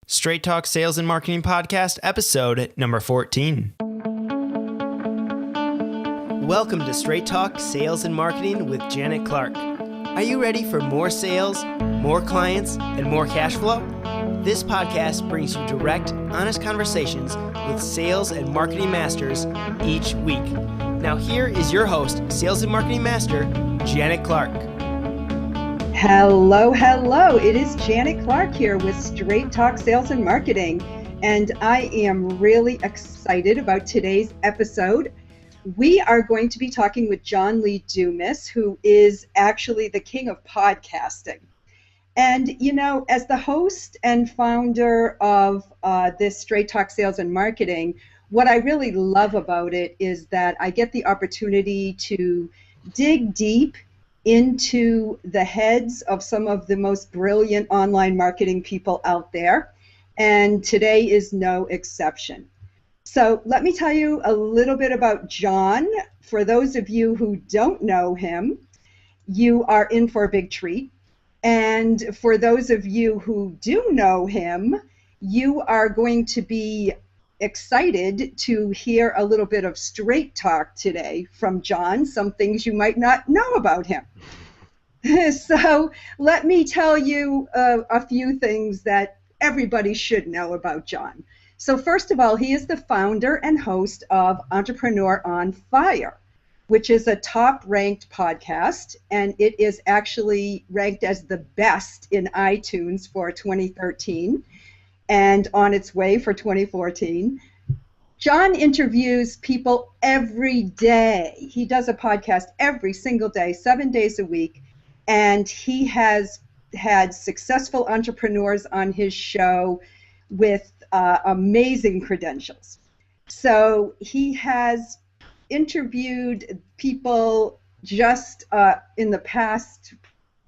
Straight Talk Sales and Marketing Podcast, episode number 14. Welcome to Straight Talk Sales and Marketing with Janet Clark. Are you ready for more sales, more clients, and more cash flow? This podcast brings you direct, honest conversations with sales and marketing masters each week. Now here is your host, Sales and Marketing Master, Janet Clark. Hello. It is Janet Clark here with Straight Talk Sales and Marketing, and I am really excited about today's episode. We are going to be talking with John Lee Dumas, who is actually the king of podcasting. And, you know, as the host and founder of this Straight Talk Sales and Marketing, what I really love about it is that I get the opportunity to dig deep into the heads of some of the most brilliant online marketing people out there, and today is no exception. So let me tell you a little bit about John. For those of you who don't know him, you are in for a big treat. And for those of you who do know him, you are going to be excited to hear a little bit of straight talk today from John, some things you might not know about him. So let me tell you a few things that everybody should know about John. So first of all, he is the founder and host of Entrepreneur on Fire, which is a top-ranked podcast, and it is actually ranked as the best in iTunes for 2013 and on its way for 2014. John interviews people every day. He does a podcast every single day, 7 days a week, and he has had successful entrepreneurs on his show with amazing credentials. So he has interviewed people just in the past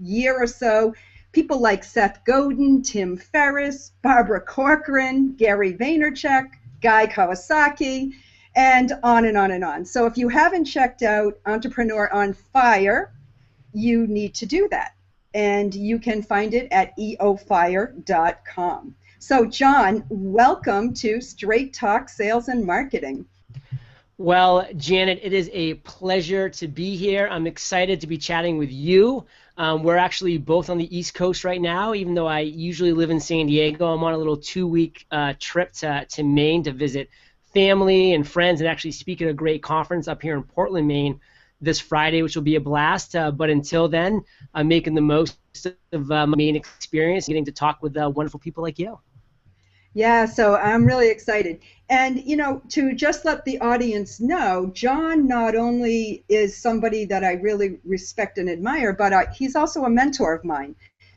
year or so, people like Seth Godin, Tim Ferriss, Barbara Corcoran, Gary Vaynerchuk, Guy Kawasaki, and on and on and on. So if you haven't checked out Entrepreneur on Fire, you need to do that. And you can find it at eofire.com. So John, welcome to Straight Talk Sales and Marketing. Well, Janet, it is a pleasure to be here. I'm excited to be chatting with you. We're actually both on the East Coast right now, even though I usually live in San Diego. I'm on a little 2-week trip to Maine to visit family and friends and actually speak at a great conference up here in Portland, Maine this Friday, which will be a blast. But until then, I'm making the most of my Maine experience, getting to talk with wonderful people like you. Yeah, so I'm really excited. And, you know, to just let the audience know, John not only is somebody that I really respect and admire, but he's also a mentor of mine.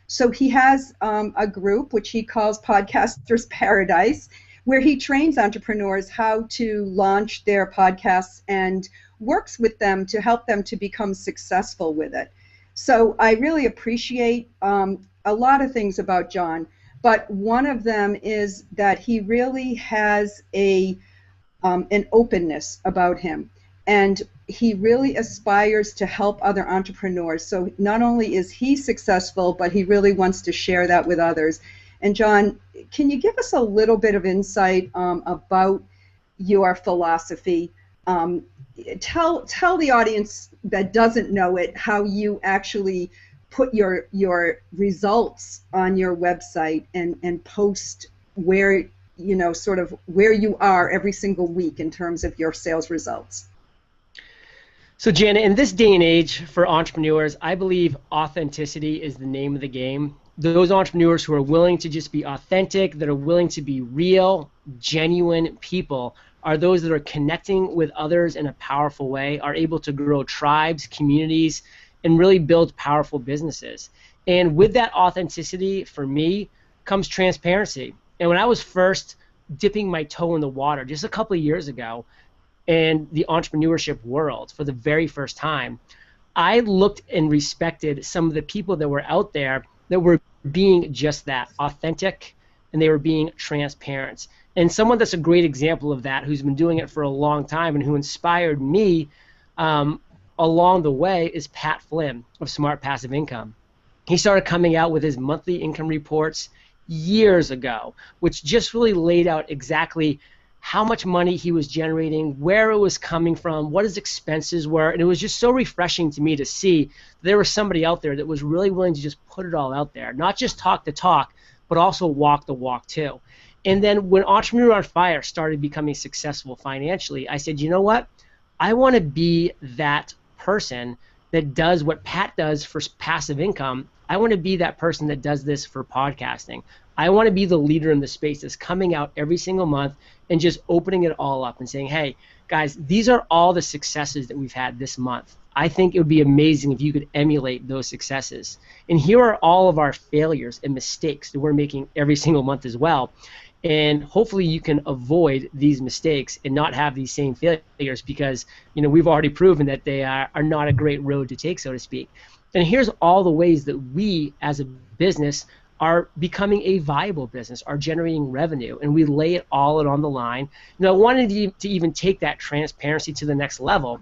So he has a group which he calls Podcasters Paradise, where he trains entrepreneurs how to launch their podcasts and works with them to help them to become successful with it. So I really appreciate a lot of things about John. But one of them is that he really has an openness about him, and he really aspires to help other entrepreneurs. So not only is he successful, but he really wants to share that with others. And John, can you give us a little bit of insight about your philosophy? Tell the audience that doesn't know it how you actually put your results on your website and post where, you know, sort of where you are every single week in terms of your sales results. So Janet, in this day and age for entrepreneurs, I believe authenticity is the name of the game. Those entrepreneurs who are willing to just be authentic, that are willing to be real, genuine people, are those that are connecting with others in a powerful way, are able to grow tribes, communities, and really build powerful businesses. And with that authenticity, for me, comes transparency. And when I was first dipping my toe in the water just a couple of years ago in the entrepreneurship world for the very first time, I looked and respected some of the people that were out there that were being just that, authentic, and they were being transparent. And someone that's a great example of that, who's been doing it for a long time and who inspired me along the way, is Pat Flynn of Smart Passive Income. He started coming out with his monthly income reports years ago, which just really laid out exactly how much money he was generating, where it was coming from, what his expenses were, and it was just so refreshing to me to see there was somebody out there that was really willing to just put it all out there, not just talk the talk, but also walk the walk too. And then when Entrepreneur on Fire started becoming successful financially, I said, you know what? I want to be that person that does what Pat does for passive income. I want to be that person that does this for podcasting. I want to be the leader in the space that's coming out every single month and just opening it all up and saying, hey, guys, these are all the successes that we've had this month. I think it would be amazing if you could emulate those successes. And here are all of our failures and mistakes that we're making every single month as well. And hopefully you can avoid these mistakes and not have these same failures because, you know, we've already proven that they are not a great road to take, so to speak. And here's all the ways that we as a business are becoming a viable business, are generating revenue, and we lay it all on the line. You know, I wanted to even take that transparency to the next level.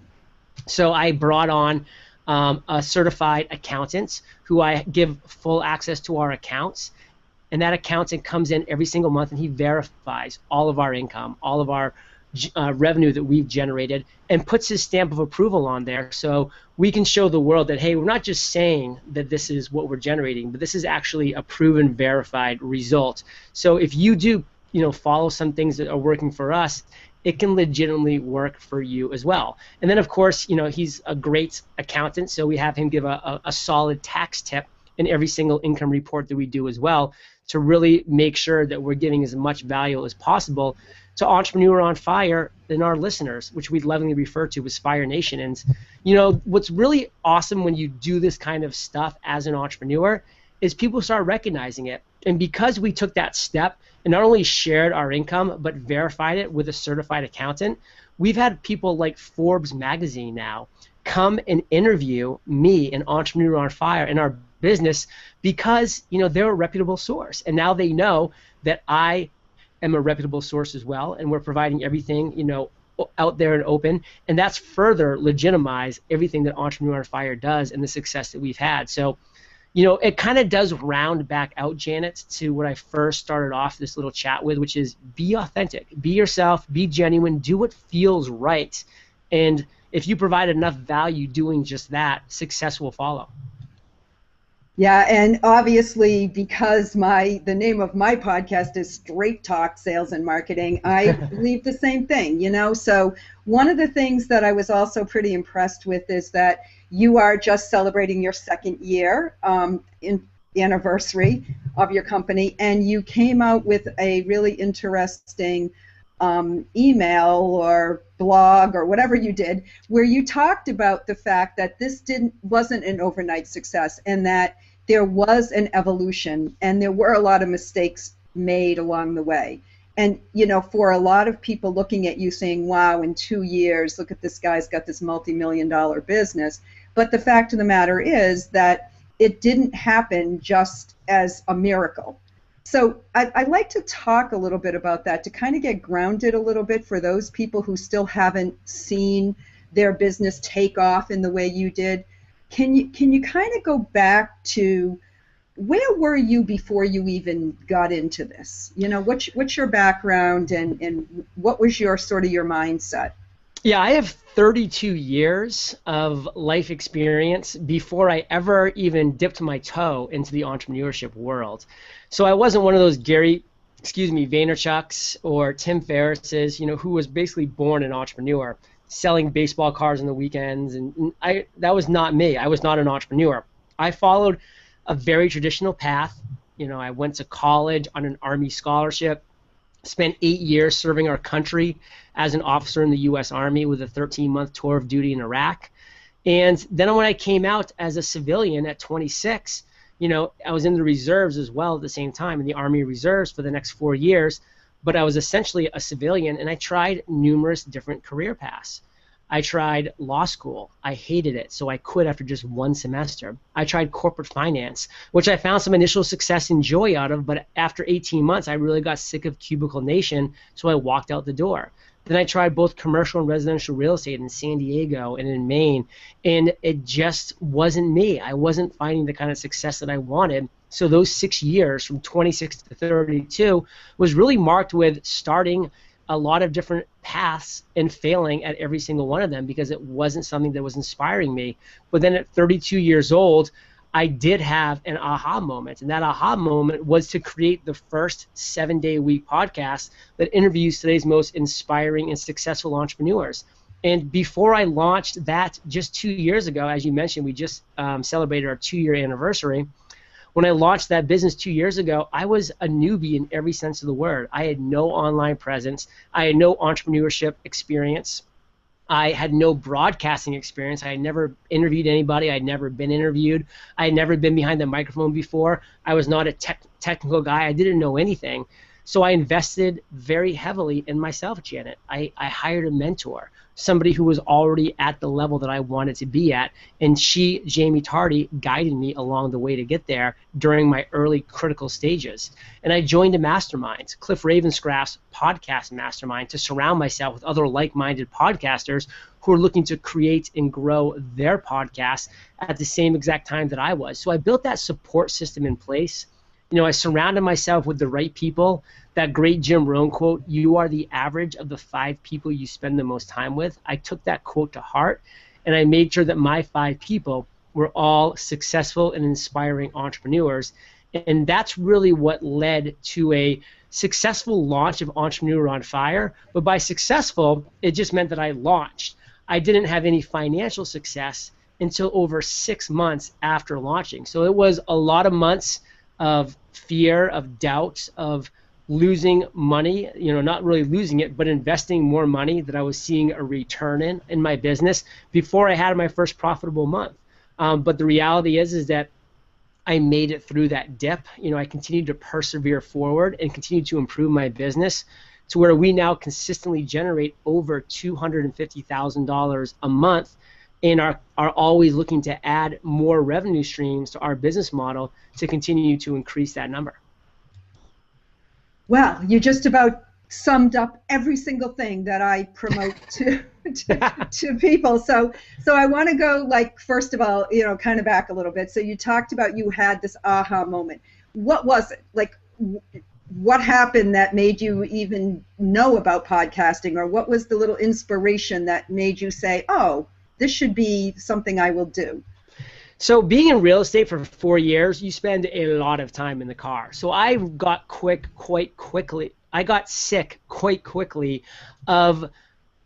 So I brought on a certified accountant who I give full access to our accounts. And that accountant comes in every single month and he verifies all of our income, all of our revenue that we've generated, and puts his stamp of approval on there so we can show the world that, hey, we're not just saying that this is what we're generating, but this is actually a proven, verified result. So if you do, you know, follow some things that are working for us, it can legitimately work for you as well. And then, of course, you know, he's a great accountant, so we have him give a solid tax tip in every single income report that we do as well, to really make sure that we're giving as much value as possible to Entrepreneur on Fire and our listeners, which we lovingly refer to as Fire Nation. And, you know, what's really awesome when you do this kind of stuff as an entrepreneur is people start recognizing it. And because we took that step and not only shared our income, but verified it with a certified accountant, we've had people like Forbes magazine now come and interview me and Entrepreneur on Fire in our business because, you know, they're a reputable source, and now they know that I am a reputable source as well, and we're providing everything, you know, out there and open, and that's further legitimize everything that Entrepreneur on Fire does and the success that we've had. So, you know, it kind of does round back out, Janet, to what I first started off this little chat with, which is be authentic, be yourself, be genuine, do what feels right, and if you provide enough value doing just that, success will follow. Yeah, and obviously because the name of my podcast is Straight Talk Sales and Marketing, I believe the same thing, you know. So one of the things that I was also pretty impressed with is that you are just celebrating your second year in anniversary of your company, and you came out with a really interesting email or blog or whatever you did, where you talked about the fact that this wasn't an overnight success, and that there was an evolution, and there were a lot of mistakes made along the way. And, you know, for a lot of people looking at you saying, wow, in 2 years, look at this guy's got this multi-million-dollar business. But the fact of the matter is that it didn't happen just as a miracle. So I'd like to talk a little bit about that to kind of get grounded a little bit for those people who still haven't seen their business take off in the way you did. Can you kind of go back to where were you before you even got into this? You know, what's your background and what was your sort of your mindset? Yeah, I have 32 years of life experience before I ever even dipped my toe into the entrepreneurship world. So I wasn't one of those Vaynerchuks or Tim Ferrisses, you know, who was basically born an entrepreneur, selling baseball cards on the weekends, and that was not me. I was not an entrepreneur. I followed a very traditional path. You know, I went to college on an Army scholarship, spent 8 years serving our country as an officer in the U.S. Army with a 13-month tour of duty in Iraq. And then when I came out as a civilian at 26, you know, I was in the reserves as well at the same time, in the Army Reserves for the next 4 years. But I was essentially a civilian, and I tried numerous different career paths. I tried law school. I hated it, so I quit after just 1 semester. I tried corporate finance, which I found some initial success and joy out of, but after 18 months, I really got sick of Cubicle Nation, so I walked out the door. Then I tried both commercial and residential real estate in San Diego and in Maine, and it just wasn't me. I wasn't finding the kind of success that I wanted. So those 6 years from 26 to 32 was really marked with starting a lot of different paths and failing at every single one of them because it wasn't something that was inspiring me. But then at 32 years old, I did have an aha moment, and that aha moment was to create the first 7-day-a-week podcast that interviews today's most inspiring and successful entrepreneurs. And before I launched that just 2 years ago, as you mentioned, we just celebrated our 2-year anniversary. When I launched that business 2 years ago, I was a newbie in every sense of the word. I had no online presence. I had no entrepreneurship experience. I had no broadcasting experience. I had never interviewed anybody. I had never been interviewed. I had never been behind the microphone before. I was not a technical guy. I didn't know anything. So I invested very heavily in myself, Janet. I hired a mentor, somebody who was already at the level that I wanted to be at, and she, Jamie Tardy, guided me along the way to get there during my early critical stages. And I joined a mastermind, Cliff Ravenscraft's podcast mastermind, to surround myself with other like-minded podcasters who are looking to create and grow their podcasts at the same exact time that I was. So I built that support system in place. I surrounded myself with the right people. That great Jim Rohn quote, "You are the average of the 5 people you spend the most time with." I took that quote to heart, and I made sure that my 5 people were all successful and inspiring entrepreneurs. And that's really what led to a successful launch of Entrepreneur on Fire. But by successful, it just meant that I launched. I didn't have any financial success until over 6 months after launching. So it was a lot of months of fear, of doubt, of losing money, not really losing it, but investing more money that I was seeing a return in my business before I had my first profitable month. But the reality is that I made it through that dip. I continued to persevere forward and continue to improve my business to where we now consistently generate over $250,000 a month and are always looking to add more revenue streams to our business model to continue to increase that number. Well, you just about summed up every single thing that I promote to people. So I want to go, first of all, kind of back a little bit. So you talked about you had this aha moment. What was it? What happened that made you even know about podcasting, or what was the little inspiration that made you say, oh, this should be something I will do? So being in real estate for 4 years, you spend a lot of time in the car. So I got I got sick quite quickly of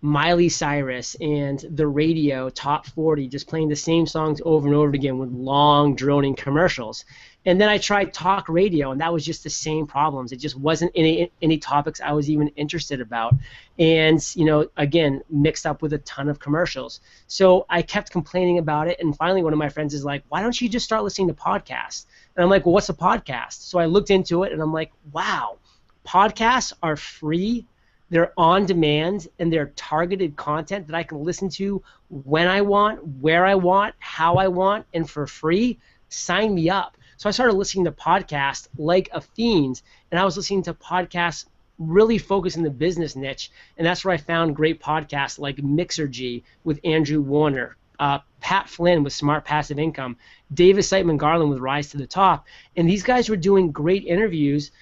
Miley Cyrus and the radio top 40 just playing the same songs over and over again with long droning commercials. And then I tried talk radio, and that was just the same problems. It just wasn't any topics I was even interested about. And, again, mixed up with a ton of commercials. So I kept complaining about it, and finally one of my friends is like, why don't you just start listening to podcasts? And I'm like, well, what's a podcast? So I looked into it, and I'm like, wow, podcasts are free. They're on demand, and they're targeted content that I can listen to when I want, where I want, how I want, and for free. Sign me up. So I started listening to podcasts like a fiend, and I was listening to podcasts really focused in the business niche, and that's where I found great podcasts like Mixergy with Andrew Warner, Pat Flynn with Smart Passive Income, David Siteman Garland with Rise to the Top, and these guys were doing great interviews.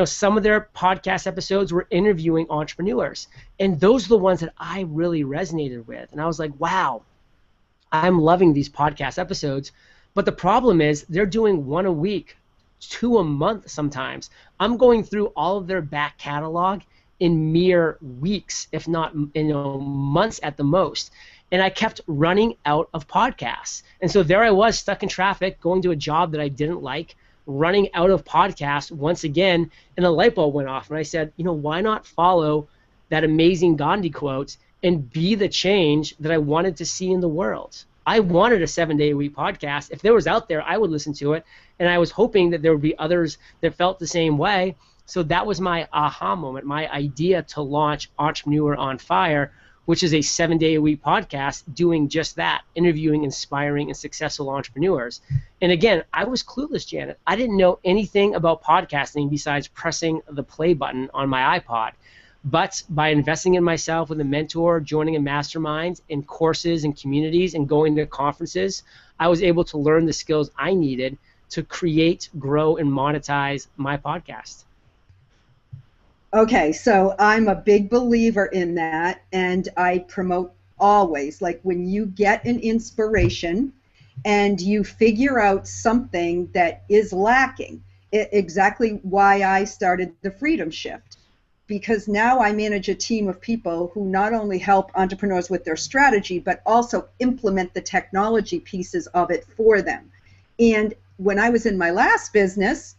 Some of their podcast episodes were interviewing entrepreneurs, and those are the ones that I really resonated with, and I was like, wow, I'm loving these podcast episodes. But the problem is they're doing 1 a week, 2 a month sometimes. I'm going through all of their back catalog in mere weeks, if not months at the most. And I kept running out of podcasts. And so there I was stuck in traffic, going to a job that I didn't like, running out of podcasts once again, and a light bulb went off. And I said, why not follow that amazing Gandhi quote and be the change that I wanted to see in the world? I wanted a 7-day-a-week podcast. If there was out there, I would listen to it, and I was hoping that there would be others that felt the same way. So that was my aha moment, my idea to launch Entrepreneur on Fire, which is a 7-day-a-week podcast doing just that, interviewing inspiring and successful entrepreneurs. And again, I was clueless, Janet. I didn't know anything about podcasting besides pressing the play button on my iPod. But by investing in myself with a mentor, joining a mastermind, in courses and communities, and going to conferences, I was able to learn the skills I needed to create, grow, and monetize my podcast. Okay, so I'm a big believer in that, and I promote always, like when you get an inspiration and you figure out something that is lacking, exactly why I started the Freedom Shift. Because now I manage a team of people who not only help entrepreneurs with their strategy, but also implement the technology pieces of it for them. And when I was in my last business,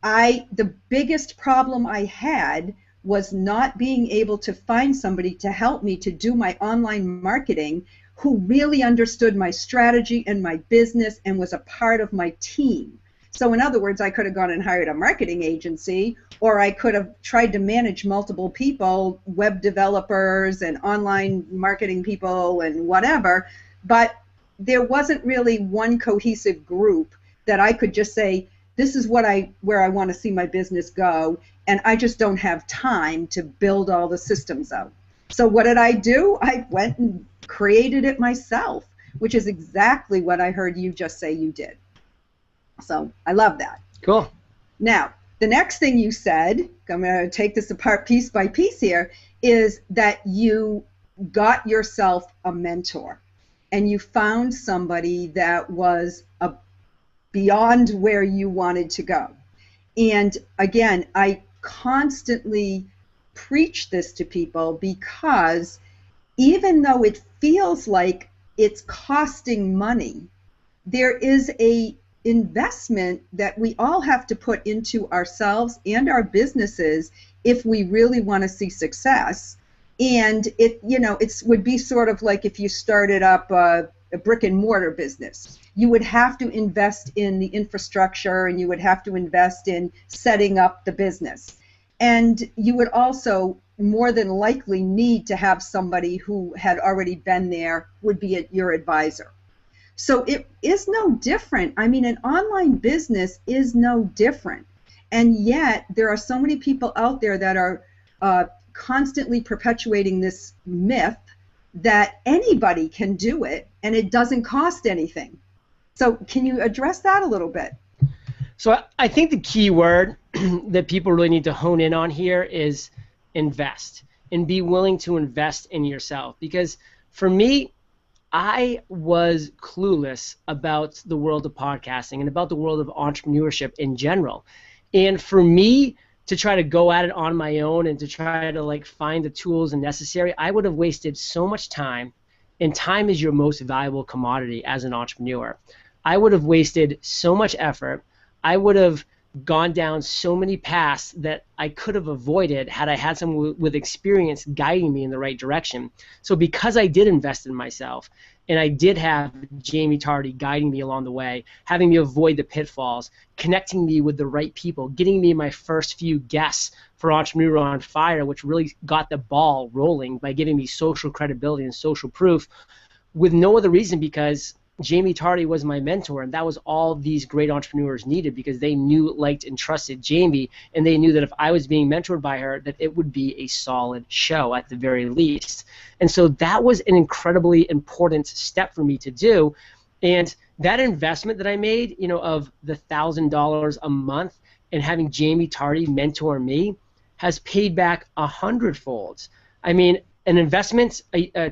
the biggest problem I had was not being able to find somebody to help me to do my online marketing who really understood my strategy and my business and was a part of my team. So in other words, I could have gone and hired a marketing agency, or I could have tried to manage multiple people, web developers and online marketing people and whatever, but there wasn't really one cohesive group that I could just say, this is where I want to see my business go, and I just don't have time to build all the systems out. So what did I do? I went and created it myself, which is exactly what I heard you just say you did. So I love that. Cool. Now, the next thing you said, I'm going to take this apart piece by piece here, is that you got yourself a mentor and you found somebody that was beyond where you wanted to go. And again, I constantly preach this to people because even though it feels like it's costing money, there is a investment that we all have to put into ourselves and our businesses if we really want to see success. And it would be sort of like if you started up a brick and mortar business. You would have to invest in the infrastructure and you would have to invest in setting up the business. And you would also more than likely need to have somebody who had already been there would be your advisor. So it is no different. I mean, an online business is no different. And yet there are so many people out there that are constantly perpetuating this myth that anybody can do it and it doesn't cost anything. So can you address that a little bit? So I think the key word that people really need to hone in on here is invest, and be willing to invest in yourself. Because for me, I was clueless about the world of podcasting and about the world of entrepreneurship in general. And for me to try to go at it on my own and to try to find the tools necessary, I would have wasted so much time, and time is your most valuable commodity as an entrepreneur. I would have wasted so much effort. I would have gone down so many paths that I could have avoided had I had someone with experience guiding me in the right direction. So because I did invest in myself, and I did have Jamie Tardy guiding me along the way, having me avoid the pitfalls, connecting me with the right people, getting me my first few guests for Entrepreneur on Fire, which really got the ball rolling by giving me social credibility and social proof, with no other reason because Jamie Tardy was my mentor, and that was all these great entrepreneurs needed, because they knew, liked, and trusted Jamie, and they knew that if I was being mentored by her, that it would be a solid show at the very least. And so that was an incredibly important step for me to do. And that investment that I made, of the $1,000 a month and having Jamie Tardy mentor me has paid back 100-fold. I mean, an investment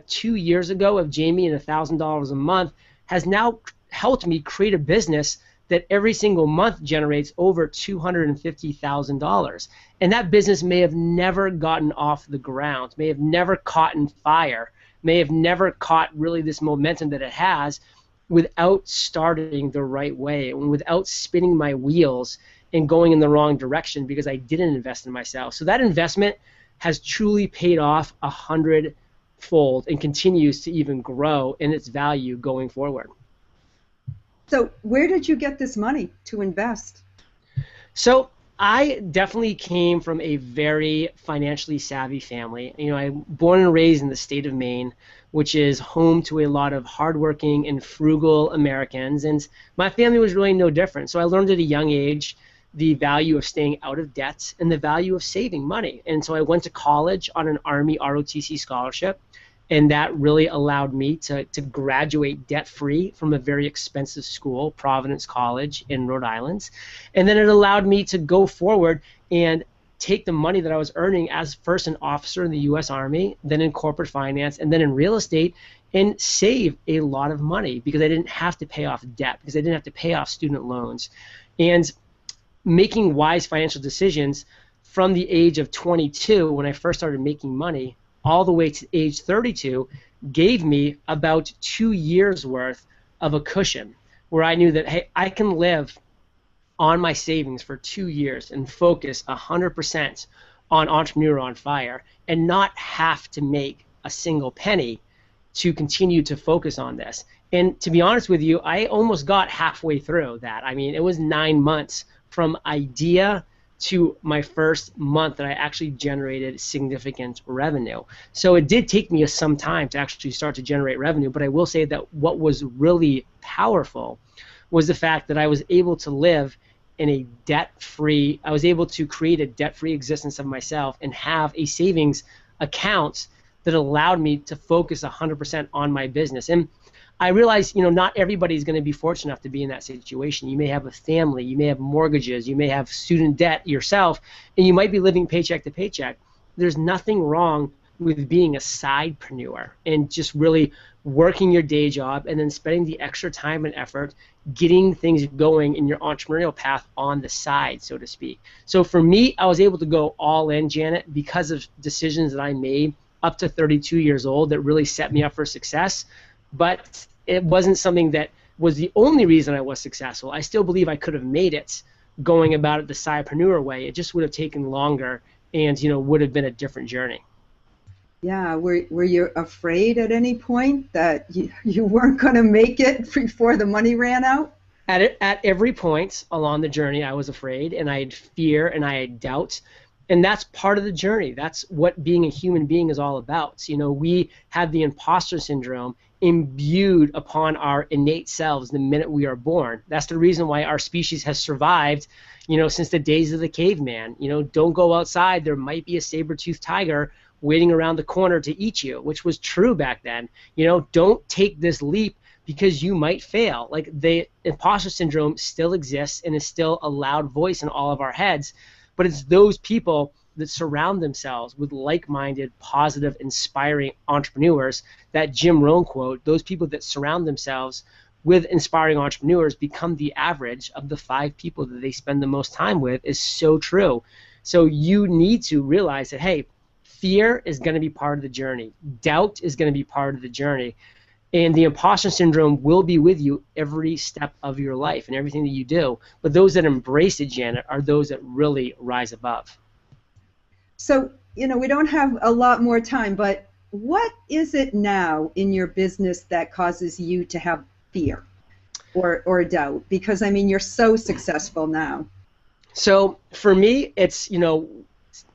2 years ago of Jamie and $1,000 a month has now helped me create a business that every single month generates over $250,000. And that business may have never gotten off the ground, may have never caught in fire, may have never caught really this momentum that it has without starting the right way and without spinning my wheels and going in the wrong direction because I didn't invest in myself. So that investment has truly paid off 100-fold and continues to even grow in its value going forward. So where did you get this money to invest? So I definitely came from a very financially savvy family. I'm born and raised in the state of Maine, which is home to a lot of hardworking and frugal Americans, and my family was really no different. So I learned at a young age the value of staying out of debt and the value of saving money. And so I went to college on an Army ROTC scholarship, And that really allowed me to graduate debt-free from a very expensive school, Providence College in Rhode Island. And then it allowed me to go forward and take the money that I was earning as first an officer in the U.S. Army, then in corporate finance, and then in real estate, and save a lot of money because I didn't have to pay off debt, because I didn't have to pay off student loans. And making wise financial decisions from the age of 22, when I first started making money, all the way to age 32, gave me about 2 years worth of a cushion where I knew that, hey, I can live on my savings for 2 years and focus 100% on Entrepreneur on Fire and not have to make a single penny to continue to focus on this. And to be honest with you, I almost got halfway through that. I mean, it was 9 months from idea to my first month that I actually generated significant revenue. So it did take me some time to actually start to generate revenue, but I will say that what was really powerful was the fact that I was able to live in a debt-free, I was able to create a debt-free existence of myself and have a savings account that allowed me to focus 100% on my business. And I realize, not everybody's going to be fortunate enough to be in that situation. You may have a family, you may have mortgages, you may have student debt yourself, and you might be living paycheck to paycheck. There's nothing wrong with being a sidepreneur and just really working your day job and then spending the extra time and effort getting things going in your entrepreneurial path on the side, so to speak. So for me, I was able to go all in, Janet, because of decisions that I made up to 32 years old that really set me up for success. But it wasn't something that was the only reason I was successful. I still believe I could have made it going about it the sidepreneur way. It just would have taken longer and, would have been a different journey. Yeah, were you afraid at any point that you weren't going to make it before the money ran out? At every point along the journey, I was afraid, and I had fear, and I had doubt. And that's part of the journey. That's what being a human being is all about. We have the imposter syndrome imbued upon our innate selves the minute we are born. That's the reason why our species has survived, since the days of the caveman. Don't go outside. There might be a saber-toothed tiger waiting around the corner to eat you, which was true back then. Don't take this leap because you might fail. Like, the imposter syndrome still exists and is still a loud voice in all of our heads. But it's those people that surround themselves with like-minded, positive, inspiring entrepreneurs. That Jim Rohn quote, those people that surround themselves with inspiring entrepreneurs become the average of the 5 people that they spend the most time with, is so true. So you need to realize that, hey, fear is going to be part of the journey. Doubt is going to be part of the journey. And the imposter syndrome will be with you every step of your life and everything that you do. But those that embrace it, Janet, are those that really rise above. So, we don't have a lot more time, but what is it now in your business that causes you to have fear or doubt? Because, you're so successful now. So for me, it's,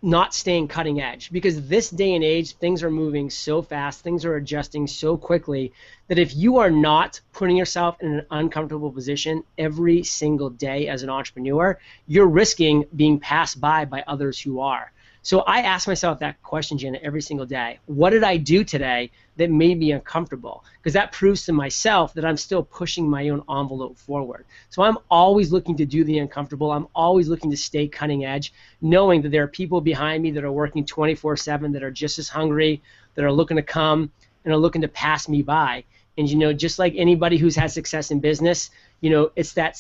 not staying cutting edge, because this day and age, things are moving so fast, things are adjusting so quickly, that if you are not putting yourself in an uncomfortable position every single day as an entrepreneur, you're risking being passed by others who are. So I ask myself that question, Janet, every single day. What did I do today that made me uncomfortable? Because that proves to myself that I'm still pushing my own envelope forward. So I'm always looking to do the uncomfortable. I'm always looking to stay cutting edge, knowing that there are people behind me that are working 24/7, that are just as hungry, that are looking to come and are looking to pass me by. And, just like anybody who's had success in business, it's that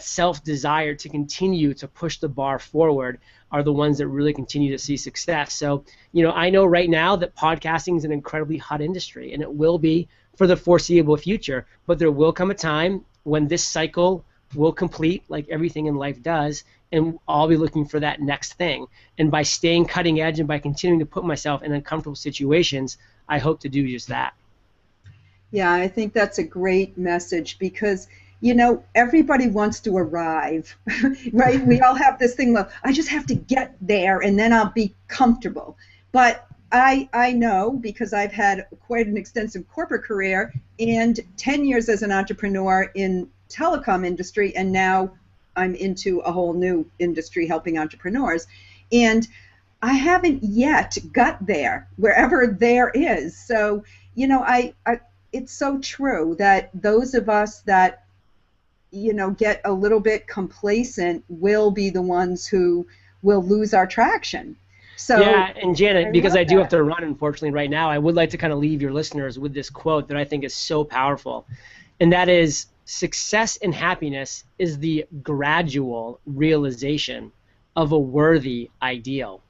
self-desire to continue to push the bar forward are the ones that really continue to see success. So, I know right now that podcasting is an incredibly hot industry, and it will be for the foreseeable future, but there will come a time when this cycle will complete, like everything in life does, and I'll be looking for that next thing. And by staying cutting edge and by continuing to put myself in uncomfortable situations, I hope to do just that. Yeah, I think that's a great message, because everybody wants to arrive, right? We all have this thing, well, I just have to get there and then I'll be comfortable. But I know, because I've had quite an extensive corporate career and 10 years as an entrepreneur in telecom industry, and now I'm into a whole new industry helping entrepreneurs. And I haven't yet got there, wherever there is. So, I it's so true that those of us that, get a little bit complacent will be the ones who will lose our traction. So yeah, and Janet, because I do that. have to run, unfortunately, right now, I would like to kind of leave your listeners with this quote that I think is so powerful. And that is, success and happiness is the gradual realization of a worthy ideal.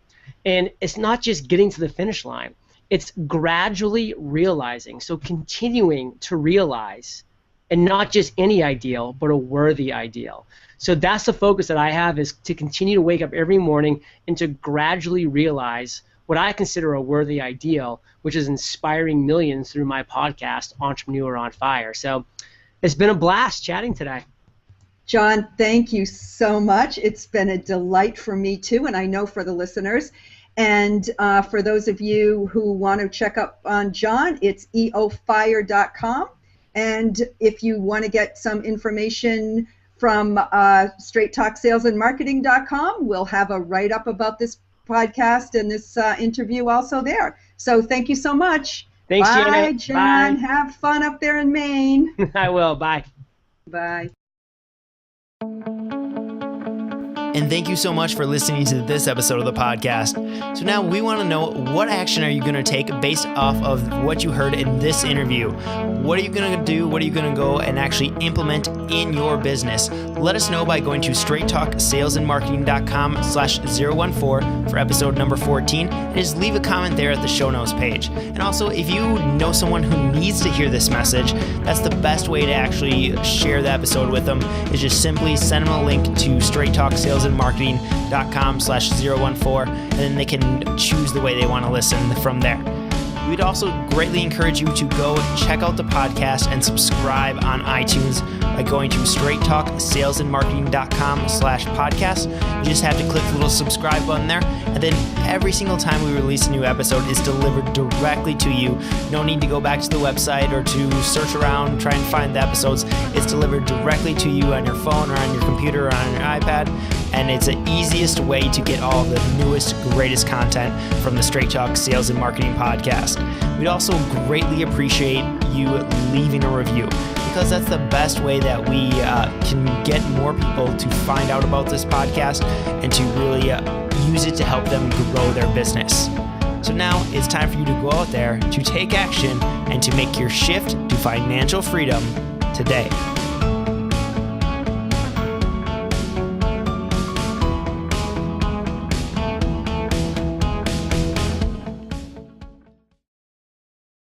And it's not just getting to the finish line. It's gradually realizing, so continuing to realize, and not just any ideal, but a worthy ideal. So that's the focus that I have, is to continue to wake up every morning and to gradually realize what I consider a worthy ideal, which is inspiring millions through my podcast, Entrepreneur on Fire. So it's been a blast chatting today. John, thank you so much. It's been a delight for me too, and I know for the listeners. And for those of you who want to check up on John, it's eofire.com. And if you want to get some information from straighttalksalesandmarketing.com, we'll have a write-up about this podcast and this interview also there. So thank you so much. Thanks, Bye, Janet. John. Bye. Have fun up there in Maine. I will. Bye. Bye. And thank you so much for listening to this episode of the podcast. So now we want to know, what action are you going to take based off of what you heard in this interview? What are you going to do? What are you going to go and actually implement in your business? Let us know by going to straighttalksalesandmarketing.com/014 for episode number 14, and just leave a comment there at the show notes page. And also, if you know someone who needs to hear this message, that's the best way to actually share the episode with them, is just simply send them a link to straighttalksalesandmarketing.com/014, and then they can choose the way they want to listen from there. We'd also greatly encourage you to go check out the podcast and subscribe on iTunes by going to straighttalksalesandmarketing.com/podcast. You just have to click the little subscribe button there, and then every single time we release a new episode, it's delivered directly to you. No need to go back to the website or to search around, try and find the episodes. It's delivered directly to you on your phone or on your computer or on your iPad, and it's the easiest way to get all the newest, greatest content from the Straight Talk Sales and Marketing Podcast. We'd also greatly appreciate you leaving a review, because that's the best way that we can get more people to find out about this podcast and to really use it to help them grow their business. So now it's time for you to go out there, to take action, and to make your shift to financial freedom today.